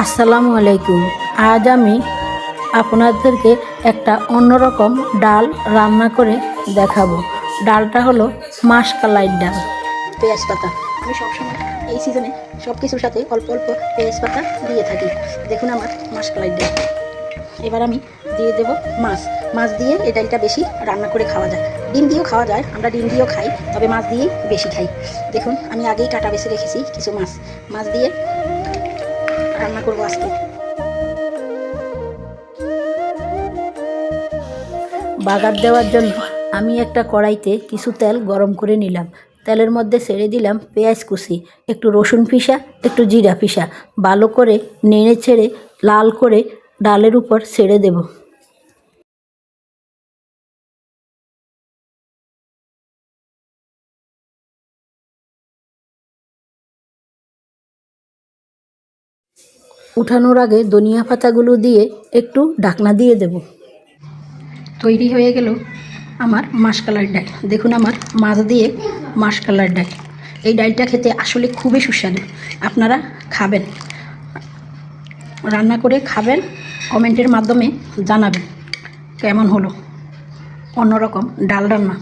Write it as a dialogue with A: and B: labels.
A: আসসালামু আলাইকুম। আজ আমি আপনাদেরকে একটা অন্যরকম ডাল রান্না করে দেখাবো। ডালটা হলো মাসকলাই ডাল। পেঁয়াজ পাতা আমি সবসময় এই সিজনে সব কিছুর সাথে অল্প অল্প পেঁয়াজ পাতা দিয়ে থাকি। দেখুন আমার মাসকলাই ডাল। এবার আমি দিয়ে দেব মাছ। মাছ দিয়ে এই ডালটা বেশি রান্না করে খাওয়া যায়। ডিম দিয়েও খাওয়া যায়, আমরা ডিম দিয়েও খাই, তবে মাছ দিয়েই বেশি খাই। দেখুন আমি আগেই কাটা বেছে রেখেছি কিছু মাছ। মাছ দিয়ে রান্না করবো আজকে। বাগার দেওয়ার জন্য আমি একটা কড়াইতে কিছু তেল গরম করে নিলাম। তেলের মধ্যে ছেড়ে দিলাম পেঁয়াজ কুচি, একটু রসুন পিষা, একটু জিরা পিষা। ভালো করে নেড়ে ছেড়ে লাল করে ডালের উপর ছেড়ে দেব। উঠানোর আগে ধনিয়া পাতাগুলো দিয়ে একটু ঢাকনা দিয়ে দেব। তৈরি হয়ে গেল আমার মাসকলাই ডাল। দেখুন আমার মাছ দিয়ে মাসকলাই ডাল। এই ডালটা খেতে আসলে খুবই সুস্বাদু। আপনারা খাবেন, রান্না করে খাবেন, কমেন্টের মাধ্যমে জানাবেন কেমন হলো অন্যরকম ডাল রান্না।